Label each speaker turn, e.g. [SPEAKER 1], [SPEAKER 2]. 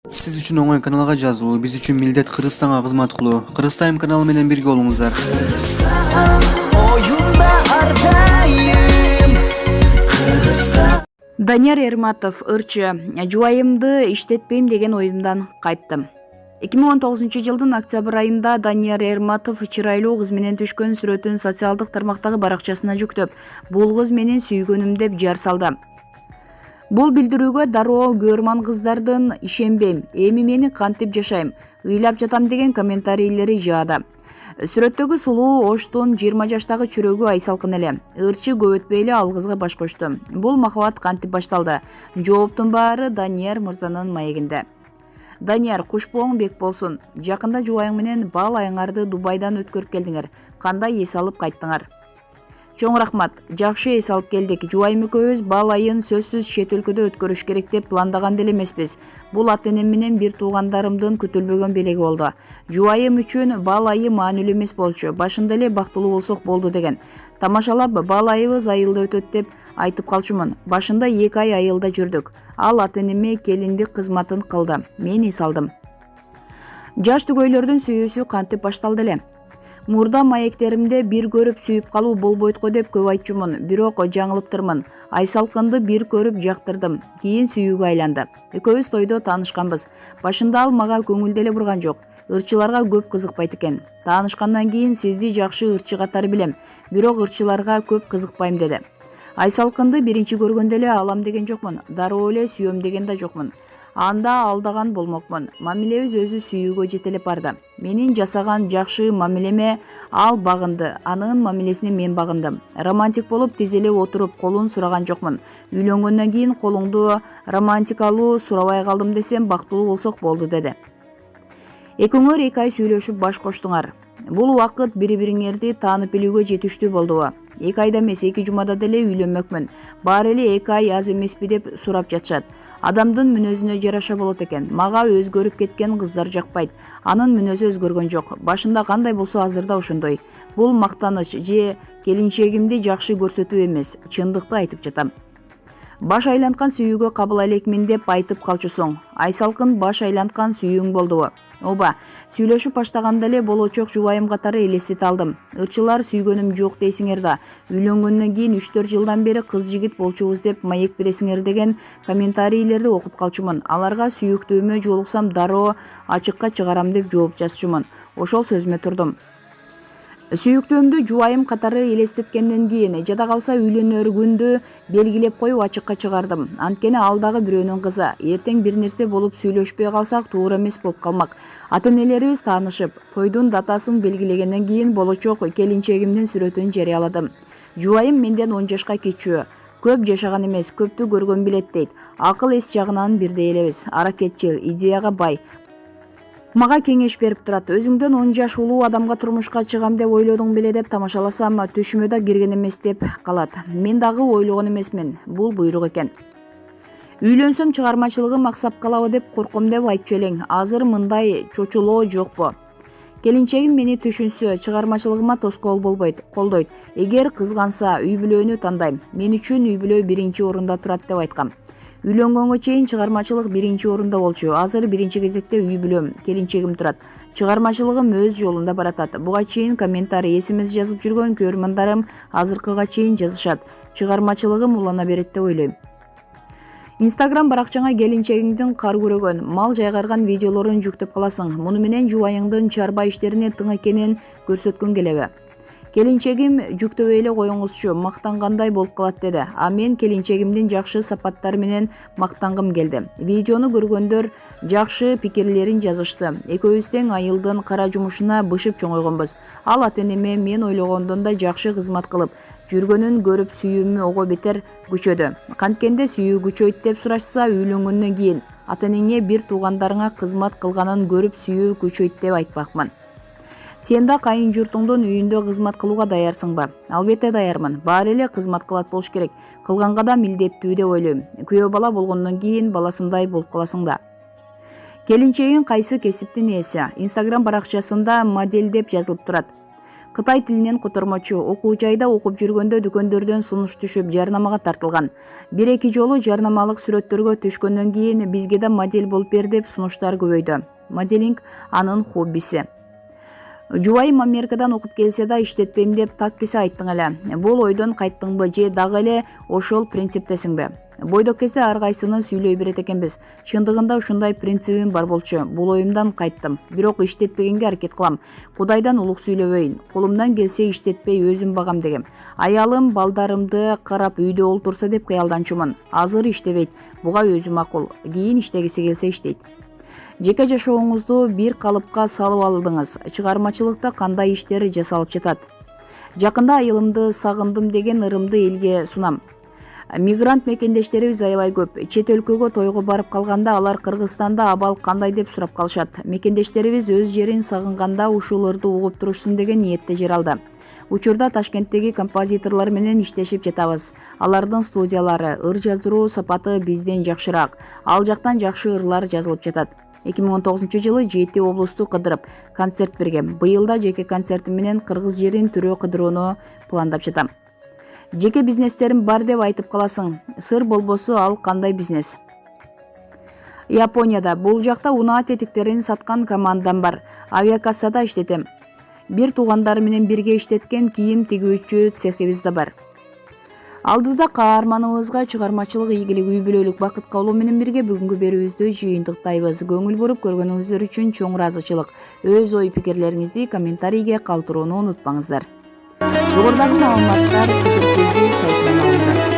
[SPEAKER 1] Сиз үчүн оңой каналга жазуу, биз үчүн милдет Кыргызстанга кызмат кылуу. Кыргыз Тайм каналы менен бирге болуңуздар.
[SPEAKER 2] Данияр Эрматов, ырчы, жубайымды иштетпейм деген оюмдан кайттым. 2019-жылдын октябрь айында Данияр Эрматов чырайлуу кыз менен түшкөн сүрөтүн социалдык тармактагы баракчасына жүктөп, бул кыз менен сүйгөнүм деп жар салды. Бул билдирүүгө дароо көрман кыздардын ишенбейм, эми мени кантип жашайм, ыйлап жатам деген комментарийлери жаада. Сүрөттөгү сулуу оштун 20 жаштагы чүрөгү Айсалкын эле. Ырчы көп өтпөй эле ал кызга баш кошту. Бул махабат кантип башталды? Жооптун баары Данияр мырзанын маегинде. Данияр, кушпооң бек болсун. Жакында жубайың менен бал айыңарды Дубайдан өткөрүп келдиңер. Кандай эс алып кайттыңар? Чоң рахмат. Жакшы эс алып келдик. Жубайым экөөбүз бал айын сөзсүз чет өлкөдө өткөрүш керек деп пландаган деле эмеспиз. Бул ата-энем менен бир туугандарымдын күтүлбөгөн белеги болду. Жубайым үчүн бал айы маанилүү эмес болчу. Башында эле бактылуу болсок болду деген. Тамашалап бал айыбыз айылда өтөт деп айтып калчумун. Башында 2 ай айылда жүрдүк. Ал ата-энеме келиндик кызматын кылды. Мен эс алдым. Жаш түгөйлөрдүн сүйүүсү кантип башталды эле? Мурда маектеримде бир көрүп сүйүп калуу болбойт го деп көп айтчумун, бирок жаңылыптырмын. Айсалкынды бир көрүп жактырдым, кийин сүйүүгө айланды. Экөөбүз тойдо таанышканбыз. Башында ал мага көңүл деле бурган жок. Ырчыларга көп кызыкпайт экен. Таанышкандан кийин сизди жакшы ырчы катары билем, бирок ырчыларга көп кызыкпайм деди. Айсалкынды биринчи көргөндө эле алам деген жокмун, дароо эле сүйөм деген да жокмун. Анда алдаган болмокмун. Мамилебиз өзү сүйүүгө жетелеп барды. Менин жасаган жакшы мамилеме ал багынды, анын мамилесине мен багындым. Романтик болуп тизелеп отуруп колун сураган жокмун. Үйлөнгөндөн кийин колуңду романтикалуу сурабай калдым десем, бактылуу болсок болду деди. Экөөңөр 2 ай сүйлөшүп баш коштуңар. Бул убакыт бири-бириңерди таанып билүүгө жетиштүү болдубу? 2 айда эмес, 2 жумада деле үйлөнмөкмүн. Баары эле 2 ай аз эмеспи деп сурап жатышат. Адамдын мүнөзүнө жараша болот экен. Мага өзгөрүп кеткен кыздар жакпайт. Анын мүнөзү өзгөргөн жок. Башында кандай болсо азыр да ошондой. Бул мактаныч же келинчегимди жакшы көрсөтүү эмес, чындыкты айтып жатам. Баш айланткан сүйүүгө кабыл элекмин деп айтып калчусуң. Айсалкын баш айланткан сүйүүң болдубу? Ооба, сүйлөшүп баштаганда эле болочок жубайым катары элестете алдым. Ырчылар сүйгөнүм жок дейсиңер да. Үйлөнгөндөн кийин 3-4 жылдан бери кыз жигит болчубуз деп маек бересиңер деген комментарийлерди окуп калчумун. Аларга сүйүктүүмө жолуксам дароо ачыкка чыгарам деп жооп жазчумун. Ошол сөзүмө турдум. Сүйүктүүмдү жубайым катары элестеткенден кийин жада калса үйлөнөр күндү белгилеп коюп ачыкка чыгардым. Анткени ал дагы бирөөнүн кызы. Эртең бир нерсе болуп сүйлөшпөй калсак туура эмес болуп калмак. Ата-энелерибиз таанышып, тойдун датасын белгилегенден кийин болочок келинчегимдин сүрөтүн жарыяладым. Жубайым менден 10 жашка кичүү. Көп жашаган эмес, көптү көргөн билет дейт. Акыл эс жагынан бирдей элебиз. Аракетчил, идеяга бай. Мага кеңеш берип турат. Өзүңдөн 10 жаш улуу адамга турмушка чыгам деп ойлодуң беле деп тамашаласам, түшүмө да кирген эмес деп калат. Мен дагы ойлогон эмесмин. Бул буйрук экен. Үйлөнсөм чыгармачылыгым аксап калабы деп корком деп айтчу элең. Азыр мындай чочулоо жокпу? Келинчегим мени түшүнсө, чыгармачылыгыма тоскоол болбойт, колдойт. Эгер кызганса, үй бүлөнү тандайм. Мен үчүн үй бүлө биринчи орунда турат деп айткам. Үйлөнгөнгө чейин чыгармачылык биринчи орунда болчу. Азыр биринчи кезекте үй бүлөм, келинчегим турат. Чыгармачылыгым өз жолунда баратат. Буга чейин комментарий эсимиз жазып жүргөн көрөрмандарым азыркыга чейин жазышат. Чыгармачылыгым улана берет деп ойлойм. Инстаграм баракчаңа келинчегиңдин кар күрөгөн, мал жайгарган видеолорун жүктөп каласың. Муну менен жубайыңдын чарба иштерине тың экенин көрсөткүң келеби? Келинчегим жүктөбөй эле коюңузчу, мактангандай болуп калат деди. А мен келинчегимдин жакшы сапаттары менен мактангым келди. Видеону көргөндөр жакшы пикирлерин жазышты. Экөөбүз тең айылдын кара жумушуна бышып чоңойгонбуз. Ал ата-энеме мен ойлогондон да жакшы кызмат кылып, жүргөнүн көрүп сүйүүмү ого бетер күчөдү. Канткенде сүйүү күчөйт деп сурашса, үйлөнгөндөн кийин ата-энеңе бир туугандарыңа кызмат кылганын көрүп сүйүү күчөйт деп айтпакмын. Сен да кайын журтуңдун үйүндө кызмат кылууга даярсыңбы? Албетте даярмын. Баары эле кызмат кылат болуш керек. Кылганга да милдеттүү деп ойлойм. Күйөө бала болгондон кийин баласындай болуп каласың да. Келинчегиң кайсы кесиптин ээси? Инстаграм баракчасында модель деп жазылып турат. Кытай тилинен котормочу, окуу жайда окуп жүргөндө дүкөндөрдөн сунуш түшүп жарнамага тартылган. 1-2 жолу жарнамалык сүрөттөргө түшкөндөн кийин бизге да модель болуп бер деп сунуштар көбөйдү. Моделинг анын хоббиси. Жубайым Америкадан окуп келсе да иштетпейм деп так кесе айттың эле. Бул ойдон кайттыңбы же дагы эле ошол принциптесиңби? Бойдок кезде ар кайсыны сүйлөй берет экенбиз. Чындыгында ушундай принцибим бар болчу. Бул оюмдан кайттым. Бирок иштетпегенге аракет кылам. Кудайдан улук сүйлөбөйүн. Колумдан келсе иштетпей өзүм багам дегем. Аялым балдарымды карап үйдө олтурса деп кыялданчумун. Азыр иштебейт. Буга өзү макул. Кийин иштегиси келсе иштейт. Жеке жашооңузду бир калыпка салып алдыңыз. Чыгармачылыкта кандай иштер жасалып жатат? Жакында айылымды сагындым деген ырымды элге сунам. Мигрант мекендештерибиз аябай көп. Чет өлкөгө тойго барып калганда алар Кыргызстанда абал кандай деп сурап калышат. Мекендештерибиз өз жерин сагынганда ушул ырды угуп турушсун деген ниетте жер алды. Учурда Ташкенттеги композиторлор менен иштешип жатабыз. Алардын студиялары, ыр жаздыруу сапаты бизден жакшыраак. Ал жактан жакшы ырлар жазылып жатат. 2019-жылы 7 облусту кыдырып концерт бергем. Быйыл да жеке концертим менен кыргыз жерин түрөө кыдырууну пландап жатам. Жеке бизнестерим бар деп айтып каласың. Сыр болбосо ал кандай бизнес? Японияда бул жакта унаа тетиктерин саткан командам бар. Авиакассада иштетем. Бир туугандар менен бирге иштеткен кийим тигүүчү цехибиз да бар. Алдыда каарманыбызга чыгармачылык ийгилик үй бүлөлүк бакыт каалоо менен бирге бүгүнкү берүүбүздү жыйынтыктайбыз. Көңүл буруп көргөнүңүздөр үчүн чоң ыраазычылык. Өз ой пикирлериңизди комментарийге калтырууну унутпаңыздар. Жогорудагы маалыматтар Супер ТВ сайтынан алынды.